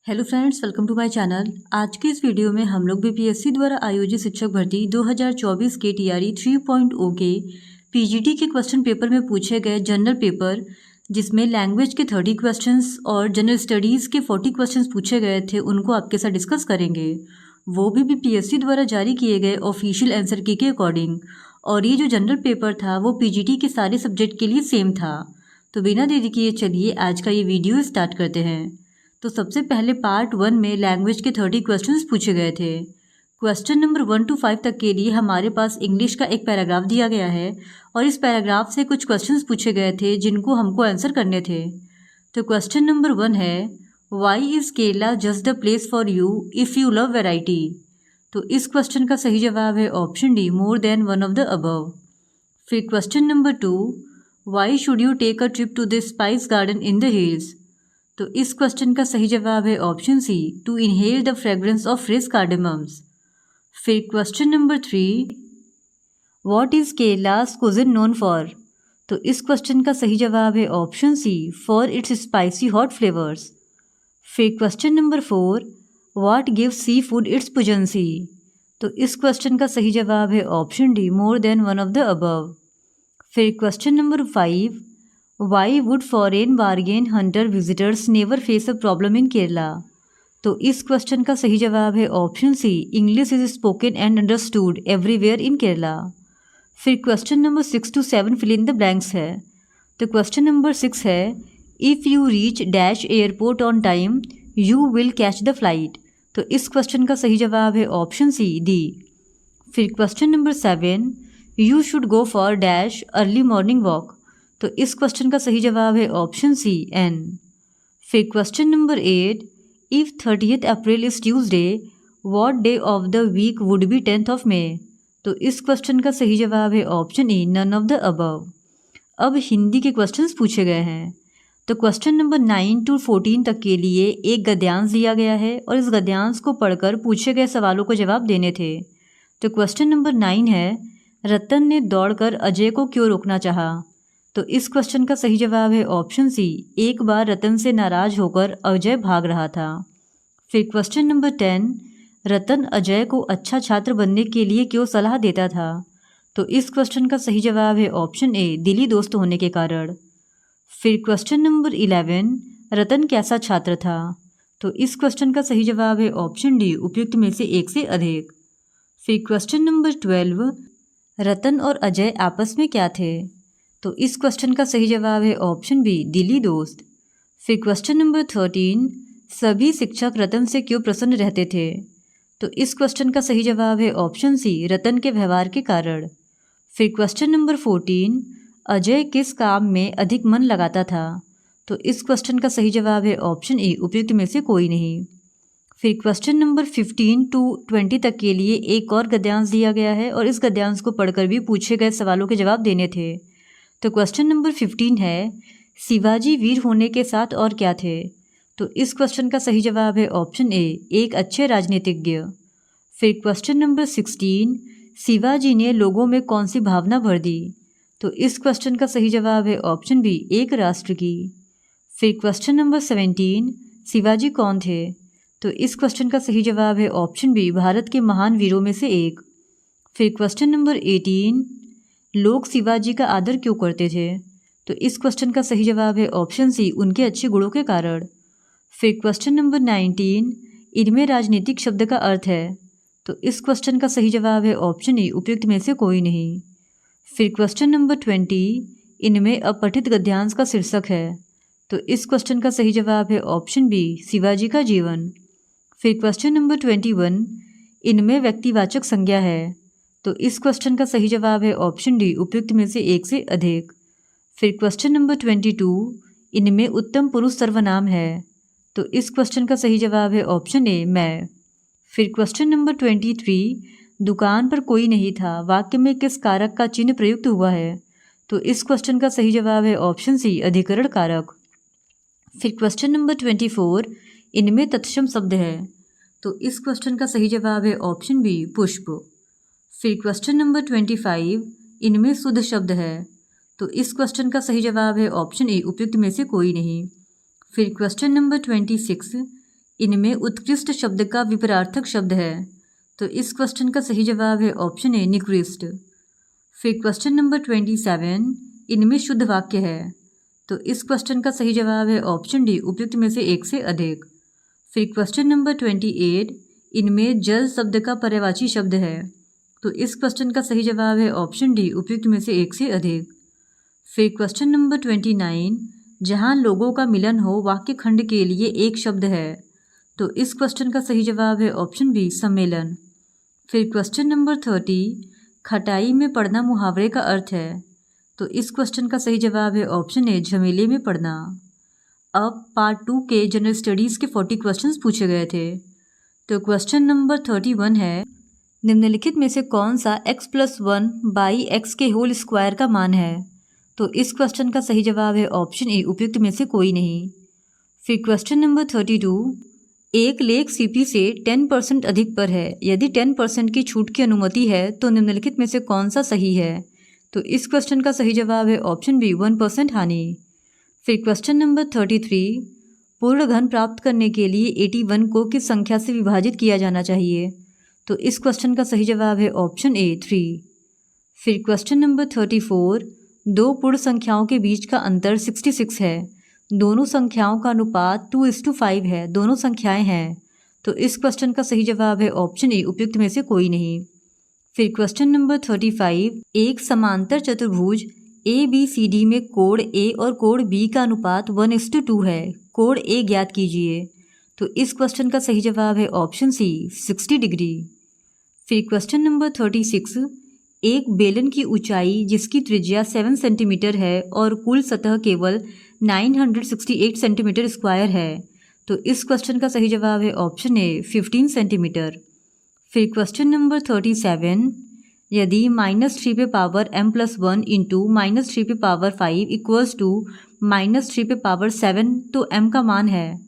Hello friends, welcome to my channel. आज की इस वीडियो में हम लोग बीपीएससी द्वारा आयोजित शिक्षक भर्ती 2024 के टीआरई 3.0 के पीजीटी के क्वेश्चन पेपर में पूछे गए जनरल पेपर, जिसमें लैंग्वेज के 30 क्वेश्चंस और जनरल स्टडीज़ के 40 क्वेश्चंस पूछे गए थे, उनको आपके साथ डिस्कस करेंगे। वो भी बीपीएससी द्वारा जारी किए गए ऑफिशियल आंसर की के अकॉर्डिंग। और ये जो जनरल पेपर था वो पीजीटी के सारे सब्जेक्ट के लिए सेम था। तो बिना देरी किए चलिए आज का ये वीडियो स्टार्ट करते हैं। तो सबसे पहले पार्ट 1 में लैंग्वेज के 30 क्वेश्चंस पूछे गए थे। क्वेश्चन नंबर 1 to 5 तक के लिए हमारे पास इंग्लिश का एक पैराग्राफ दिया गया है और इस पैराग्राफ से कुछ क्वेश्चंस पूछे गए थे जिनको हमको आंसर करने थे। तो क्वेश्चन नंबर 1 है, why is Kerala just the place for you if you love variety. तो इस क्वेश्चन का सही जवाब है option D, more than one of the above. फिर question number 2, why should you take a trip to the spice garden in the hills. तो इस question का सही जवाब है option C, to inhale the fragrance of fresh cardamoms. फिर question number 3, what is केरलास cuisine known for. तो इस question का सही जवाब है option C, for its spicy hot flavours. फिर question number 4, what gives sea food its pungency. तो इस क्वेश्चन का सही जवाब है option D, more than one of the above. फिर question number 5, why would foreign bargain hunter visitors never face a problem in Kerala. तो इस क्वेश्चन का सही जवाब है option C, English is spoken and understood everywhere in Kerala. फिर question number 6 to 7 fill in the blanks है। तो क्वेश्चन नंबर 6 है, if you reach dash airport on time you will catch the flight. तो इस क्वेश्चन का सही जवाब है ऑप्शन सी, डी। फिर question number 7, you should go for dash early morning walk. तो इस क्वेश्चन का सही जवाब है ऑप्शन सी, एन। फिर question number 8, if 30th April is Tuesday what day of the week would be 10th of May. तो इस question का सही जवाब है option E, none of the above. अब हिंदी के क्वेश्चंस पूछे गए हैं। तो क्वेश्चन नंबर 9 to 14 तक के लिए एक गद्यांश दिया गया है और इस गद्यांश को पढ़कर पूछे गए सवालों को जवाब देने थे। तो क्वेश्चन नंबर 9 है, रतन ने दौड़कर अजय को क्यों रोकना चाहा। तो इस क्वेश्चन का सही जवाब है ऑप्शन सी, एक बार रतन से नाराज होकर अजय भाग रहा था। फिर क्वेश्चन नंबर 10, रतन अजय को अच्छा छात्र बनने के लिए क्यों सलाह देता था। तो इस क्वेश्चन का सही जवाब है ऑप्शन ए, दिली दोस्त होने के कारण। फिर क्वेश्चन नंबर 11, रतन कैसा छात्र था। तो इस क्वेश्चन का सही जवाब है ऑप्शन डी, उपयुक्त में से एक से अधिक। फिर क्वेश्चन नंबर 12, रतन और अजय आपस में क्या थे। तो इस क्वेश्चन का सही जवाब है ऑप्शन बी, दिली दोस्त। फिर क्वेश्चन नंबर 13, सभी शिक्षक रतन से क्यों प्रसन्न रहते थे। तो इस क्वेश्चन का सही जवाब है ऑप्शन सी, रतन के व्यवहार के कारण। फिर क्वेश्चन नंबर 14, अजय किस काम में अधिक मन लगाता था। तो इस क्वेश्चन का सही जवाब है ऑप्शन ए, उपयुक्त में से कोई नहीं। फिर क्वेश्चन नंबर 15 to 20 तक के लिए एक और गद्यांश दिया गया है और इस गद्यांश को पढ़कर भी पूछे गए सवालों के जवाब देने थे। तो क्वेश्चन नंबर 15 है, शिवाजी वीर होने के साथ और क्या थे। तो इस क्वेश्चन का सही जवाब है ऑप्शन ए, एक अच्छे राजनीतिज्ञ। फिर क्वेश्चन नंबर 16, शिवाजी ने लोगों में कौन सी भावना भर दी। तो इस क्वेश्चन का सही जवाब है ऑप्शन बी, एक राष्ट्र की। फिर क्वेश्चन नंबर 17, शिवाजी कौन थे। तो इस क्वेश्चन का सही जवाब है ऑप्शन बी, भारत के महान वीरों में से एक। फिर क्वेश्चन नंबर 18, लोग शिवाजी का आदर क्यों करते थे। तो इस क्वेश्चन का सही जवाब है ऑप्शन सी, उनके अच्छे गुणों के कारण। फिर क्वेश्चन नंबर 19, इनमें राजनीतिक शब्द का अर्थ है। तो इस क्वेश्चन का सही जवाब है ऑप्शन ई, उपयुक्त में से कोई नहीं। फिर क्वेश्चन नंबर 20, इनमें अपठित गद्यांश का शीर्षक है। तो इस क्वेश्चन का सही जवाब है ऑप्शन बी, शिवाजी का जीवन। फिर क्वेश्चन नंबर 21, इनमें व्यक्तिवाचक संज्ञा है। तो इस क्वेश्चन का सही जवाब है ऑप्शन डी, उपयुक्त में से एक से अधिक। फिर क्वेश्चन नंबर 22, इनमें उत्तम पुरुष सर्वनाम है। तो इस क्वेश्चन का सही जवाब है ऑप्शन ए, मैं। फिर क्वेश्चन नंबर 23, दुकान पर कोई नहीं था, वाक्य में किस कारक का चिन्ह प्रयुक्त हुआ है। तो इस क्वेश्चन का सही जवाब है ऑप्शन सी, अधिकरण कारक। फिर क्वेश्चन नंबर 24, इनमें तत्सम शब्द है। तो इस क्वेश्चन का सही जवाब है ऑप्शन बी, पुष्प। फिर क्वेश्चन नंबर 25, इनमें शुद्ध शब्द है। तो इस क्वेश्चन का सही जवाब है ऑप्शन ए, उपयुक्त में से कोई नहीं। फिर क्वेश्चन नंबर 26, इनमें उत्कृष्ट शब्द का विपरार्थक शब्द है। तो इस क्वेश्चन का सही जवाब है ऑप्शन ए निकृष्ट। फिर क्वेश्चन नंबर 27, इनमें शुद्ध वाक्य है। तो इस क्वेश्चन का सही जवाब है ऑप्शन डी उपयुक्त में से एक से अधिक। फिर क्वेश्चन नंबर 28, इनमें जल शब्द का पर्यायवाची शब्द है। तो इस क्वेश्चन का सही जवाब है ऑप्शन डी उपयुक्त में से एक से अधिक। फिर क्वेश्चन नंबर 29, जहाँ लोगों का मिलन हो वाक्य खंड के लिए एक शब्द है। तो इस क्वेश्चन का सही जवाब है ऑप्शन बी सम्मेलन। फिर क्वेश्चन नंबर 30, खटाई में पड़ना मुहावरे का अर्थ है। तो इस क्वेश्चन का सही जवाब है ऑप्शन ए झमेले में पड़ना। अब पार्ट 2 के जनरल स्टडीज़ के 40 क्वेश्चंस पूछे गए थे। तो क्वेश्चन नंबर 31 है, निम्नलिखित में से कौन सा x+1/x के होल स्क्वायर का मान है। तो इस क्वेश्चन का सही जवाब है ऑप्शन ए उपयुक्त में से कोई नहीं। फिर क्वेश्चन नंबर 32, एक लेख सीपी से 10% अधिक पर है। यदि 10% की छूट की अनुमति है तो निम्नलिखित में से कौन सा सही है। तो इस क्वेश्चन का सही जवाब है ऑप्शन बी 1% हानि। फिर क्वेश्चन नंबर 33, पूर्ण घन प्राप्त करने के लिए 81 को किस संख्या से विभाजित किया जाना चाहिए। तो इस क्वेश्चन का सही जवाब है ऑप्शन ए 3। फिर क्वेश्चन नंबर 34, दो पूर्ण संख्याओं के बीच का अंतर 66 है। दोनों संख्याओं का अनुपात 2:5 है। दोनों संख्याएं हैं। तो इस क्वेश्चन का सही जवाब है ऑप्शन ए उपयुक्त में से कोई नहीं। फिर क्वेश्चन नंबर 35, एक समांतर चतुर्भुज ABCD में कोण A और कोण B का अनुपात 1:2 है। कोण A ज्ञात कीजिए। तो इस क्वेश्चन का सही जवाब है ऑप्शन सी 60 डिग्री। फिर क्वेश्चन नंबर 36, एक बेलन की ऊंचाई जिसकी त्रिज्या 7 सेंटीमीटर है और कुल सतह केवल 968 सेंटीमीटर स्क्वायर है। तो इस क्वेश्चन का सही जवाब है ऑप्शन ए 15 सेंटीमीटर। फिर क्वेश्चन नंबर 37, यदि -3 पे पावर m+1 इंटू -3 पे पावर 5 इक्वल्स टू -3 पे पावर 7 तो m का मान है।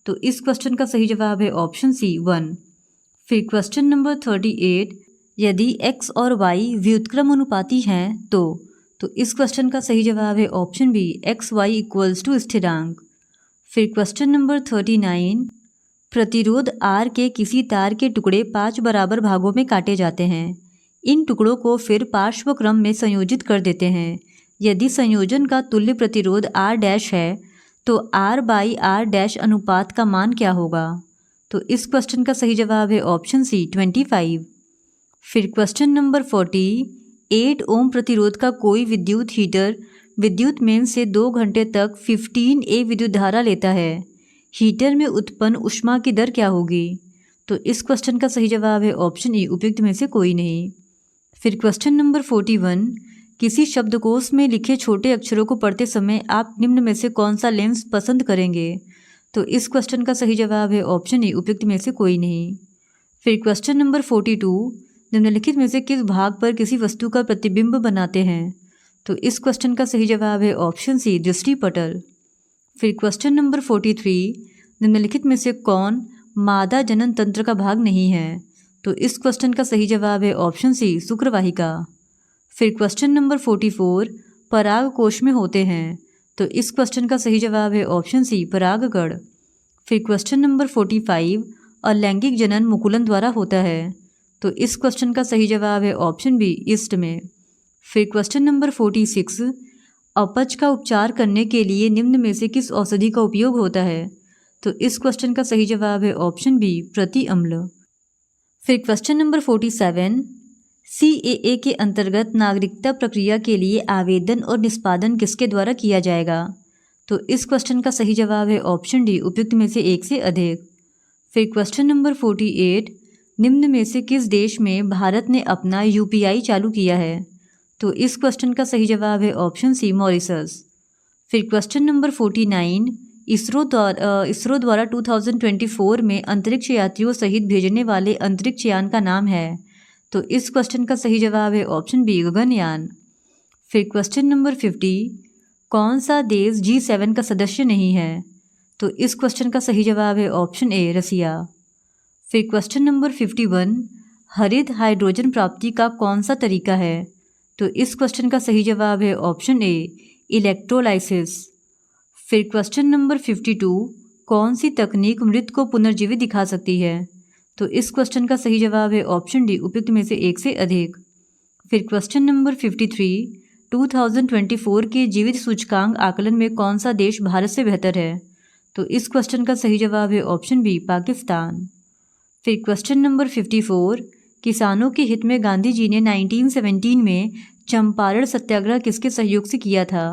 तो इस क्वेश्चन का सही जवाब है ऑप्शन सी 1। फिर क्वेश्चन नंबर 38, यदि x और y व्युत्क्रम अनुपाती हैं तो इस क्वेश्चन का सही जवाब है option B xy equals to स्थिरांक। फिर क्वेश्चन नंबर 39, प्रतिरोध R के किसी तार के टुकड़े 5 बराबर भागों में काटे जाते हैं। इन टुकड़ों को फिर पार्श्व क्रम में संयोजित कर देते हैं। यदि संयोजन का तुल्य प्रतिरोध R' है तो R/R' अनुपात का मान क्या होगा। तो इस क्वेश्चन का सही जवाब है ऑप्शन सी 25। फिर क्वेश्चन नंबर 40, 8 ओम प्रतिरोध का कोई विद्युत हीटर विद्युत मेन से 2 घंटे तक 15 A विद्युत धारा लेता है। हीटर में उत्पन्न ऊष्मा की दर क्या होगी। तो इस क्वेश्चन का सही जवाब है ऑप्शन ई उपयुक्त में से कोई नहीं। फिर क्वेश्चन नंबर 41, किसी शब्दकोश में लिखे छोटे अक्षरों को पढ़ते समय आप निम्न में से कौन सा लेंस पसंद करेंगे। तो इस क्वेश्चन का सही जवाब है ऑप्शन ई उपयुक्त में से कोई नहीं। फिर क्वेश्चन नंबर 42, निम्नलिखित में से किस भाग पर किसी वस्तु का प्रतिबिंब बनाते हैं। तो इस क्वेश्चन का सही जवाब है ऑप्शन सी दृष्टिपटल। फिर क्वेश्चन नंबर 43, निम्नलिखित में से कौन मादा जनन तंत्र का भाग नहीं है। तो इस क्वेश्चन का सही जवाब है ऑप्शन सी शुक्रवाहिका। फिर क्वेश्चन नंबर 44, पराग कोश में होते हैं। तो इस क्वेश्चन का सही जवाब है ऑप्शन सी परागकण। फिर क्वेश्चन नंबर 45, अलैंगिक जनन मुकुलन द्वारा होता है। तो इस क्वेश्चन का सही जवाब है ऑप्शन बी ईस्ट में। फिर क्वेश्चन नंबर 46, अपच का उपचार करने के लिए निम्न में से किस औषधि का उपयोग होता है। तो इस क्वेश्चन का सही जवाब है ऑप्शन बी प्रति अम्ल। फिर क्वेश्चन नंबर 47, CAA के अंतर्गत नागरिकता प्रक्रिया के लिए आवेदन और निष्पादन किसके द्वारा किया जाएगा। तो इस क्वेश्चन का सही जवाब है ऑप्शन डी उपयुक्त में से एक से अधिक। फिर क्वेश्चन नंबर 48, निम्न में से किस देश में भारत ने अपना UPI चालू किया है। तो इस क्वेश्चन का सही जवाब है ऑप्शन सी मॉरिशस। फिर क्वेश्चन नंबर 49, इसरो द्वारा 2024 में अंतरिक्ष यात्रियों सहित भेजने वाले अंतरिक्ष यान का नाम है। तो इस क्वेश्चन का सही जवाब है ऑप्शन बी गगनयान। फिर क्वेश्चन नंबर 50, कौन सा देश G7 का सदस्य नहीं है। तो इस क्वेश्चन का सही जवाब है ऑप्शन ए रसिया। फिर क्वेश्चन नंबर 51, हरित हाइड्रोजन प्राप्ति का कौन सा तरीका है। तो इस क्वेश्चन का सही जवाब है ऑप्शन ए इलेक्ट्रोलाइसिस। फिर क्वेश्चन नंबर 52, कौन सी तकनीक मृत को पुनर्जीवित दिखा सकती है? तो इस क्वेश्चन का सही जवाब है ऑप्शन डी, उपयुक्त में से एक से अधिक। फिर क्वेश्चन नंबर 53, 2024 के जीवित सूचकांक आकलन में कौन सा देश भारत से बेहतर है? तो इस क्वेश्चन का सही जवाब है ऑप्शन बी, पाकिस्तान। फिर क्वेश्चन नंबर 54, किसानों के हित में गांधी जी ने 1917 में चंपारण सत्याग्रह किसके सहयोग से किया था?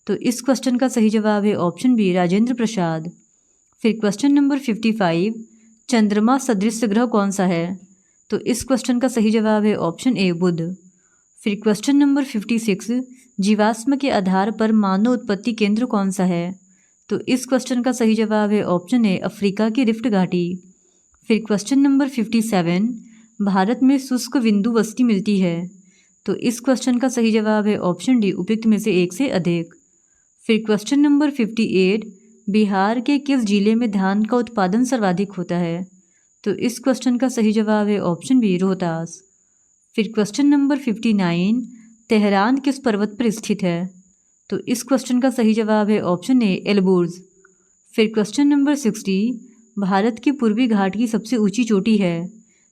तो इस क्वेश्चन का सही जवाब है ऑप्शन बी, राजेंद्र प्रसाद। फिर क्वेश्चन नंबर 55, चंद्रमा सदृश ग्रह कौन सा है? तो इस क्वेश्चन का सही जवाब है ऑप्शन ए, बुध। फिर क्वेश्चन नंबर 56, जीवाश्म के आधार पर मानव उत्पत्ति केंद्र कौन सा है? तो इस क्वेश्चन का सही जवाब है ऑप्शन ए, अफ्रीका की रिफ्ट घाटी। फिर क्वेश्चन नंबर 57, भारत में शुष्क बिंदु बस्ती मिलती है? तो इस क्वेश्चन का सही जवाब है ऑप्शन डी, उपयुक्त में से एक से अधिक। फिर क्वेश्चन नंबर 58, बिहार के किस जिले में धान का उत्पादन सर्वाधिक होता है? तो इस क्वेश्चन का सही जवाब है ऑप्शन बी, रोहतास। फिर क्वेश्चन नंबर 59, तेहरान किस पर्वत पर स्थित है? तो इस क्वेश्चन का सही जवाब है ऑप्शन ए, एल्बुर्ज। फिर क्वेश्चन नंबर 60, भारत की पूर्वी घाट की सबसे ऊंची चोटी है?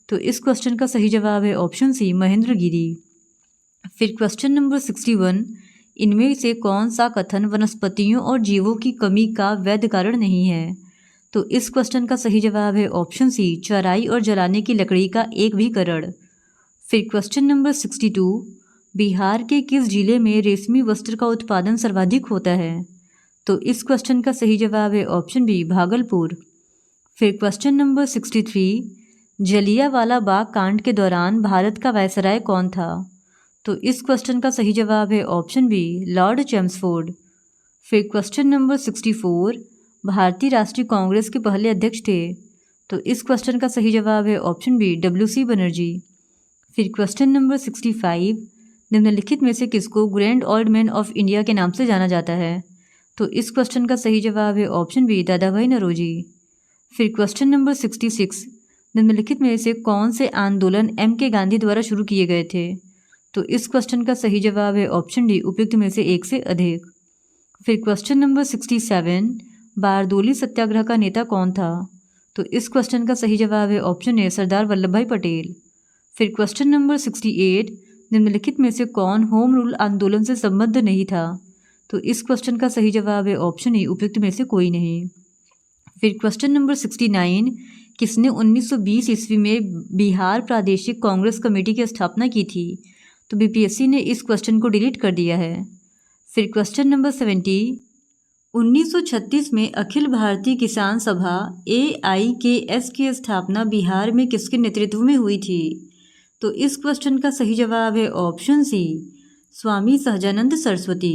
तो इस क्वेश्चन का सही जवाब है ऑप्शन सी, महेंद्रगिरी। फिर क्वेश्चन नंबर 61, इनमें से कौन सा कथन वनस्पतियों और जीवों की कमी का वैध कारण नहीं है? तो इस क्वेश्चन का सही जवाब है ऑप्शन सी, चराई और जलाने की लकड़ी का एक भी कारण। फिर क्वेश्चन नंबर 62, बिहार के किस जिले में रेशमी वस्त्र का उत्पादन सर्वाधिक होता है? तो इस क्वेश्चन का सही जवाब है ऑप्शन बी, भागलपुर। फिर क्वेश्चन नंबर 63, जलियांवाला बाग कांड के दौरान भारत का वायसराय कौन था? तो इस क्वेश्चन का सही जवाब है ऑप्शन बी, लॉर्ड चैम्सफोर्ड। फिर क्वेश्चन नंबर 64, भारतीय राष्ट्रीय कांग्रेस के पहले अध्यक्ष थे? तो इस क्वेश्चन का सही जवाब है ऑप्शन बी, WC बनर्जी। फिर क्वेश्चन नंबर 65, निम्नलिखित में से किसको grand old man of India के नाम से जाना जाता है? तो इस क्वेश्चन का सही जवाब है ऑप्शन बी, दादा भाई नौरोजी। फिर क्वेश्चन नंबर 66, निम्नलिखित में से कौन से आंदोलन M.K. गांधी द्वारा शुरू किए गए थे? तो इस क्वेश्चन का सही जवाब है ऑप्शन डी, उपयुक्त में से एक से अधिक। फिर क्वेश्चन नंबर 67, बारदोली सत्याग्रह का नेता कौन था? तो इस क्वेश्चन का सही जवाब है ऑप्शन ए, सरदार वल्लभ भाई पटेल। फिर क्वेश्चन नंबर 68, निम्नलिखित में से कौन होम रूल आंदोलन से संबद्ध नहीं था? तो इस क्वेश्चन का सही जवाब है ऑप्शन ए, उपयुक्त में से कोई नहीं। फिर क्वेश्चन नंबर 69, किसने 1920 ईस्वी में बिहार प्रादेशिक कांग्रेस कमेटी की स्थापना की थी? तो BPSC ने इस क्वेश्चन को डिलीट कर दिया है। फिर क्वेश्चन नंबर 70, 1936 में अखिल भारतीय किसान सभा AIKS की स्थापना बिहार में किसके नेतृत्व में हुई थी? तो इस क्वेश्चन का सही जवाब है ऑप्शन सी, स्वामी सहजानंद सरस्वती।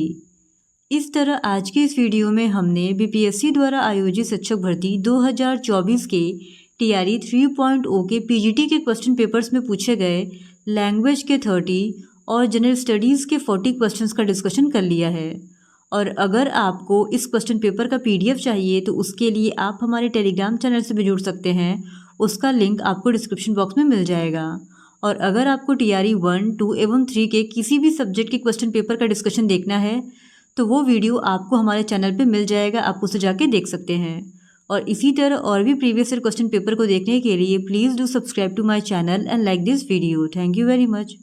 इस तरह आज के इस वीडियो में हमने BPSC द्वारा आयोजित शिक्षक भर्ती 2024 के TRE 3.0 के PGT के क्वेश्चन पेपर्स में पूछे गए लैंग्वेज के 30 और जनरल स्टडीज़ के 40 क्वेश्चंस का डिस्कशन कर लिया है। और अगर आपको इस क्वेश्चन पेपर का PDF चाहिए तो उसके लिए आप हमारे टेलीग्राम चैनल से भी जुड़ सकते हैं, उसका लिंक आपको डिस्क्रिप्शन बॉक्स में मिल जाएगा। और अगर आपको TRE 1, 2 एवं 3 के किसी भी सब्जेक्ट के क्वेश्चन पेपर का डिस्कशन देखना है तो वो वीडियो आपको हमारे चैनल पे मिल जाएगा, आप उसे जाके देख सकते हैं। और इसी तरह और भी प्रीवियस ईयर क्वेश्चन पेपर को देखने के लिए please do subscribe to my channel and like this video. Thank you very much.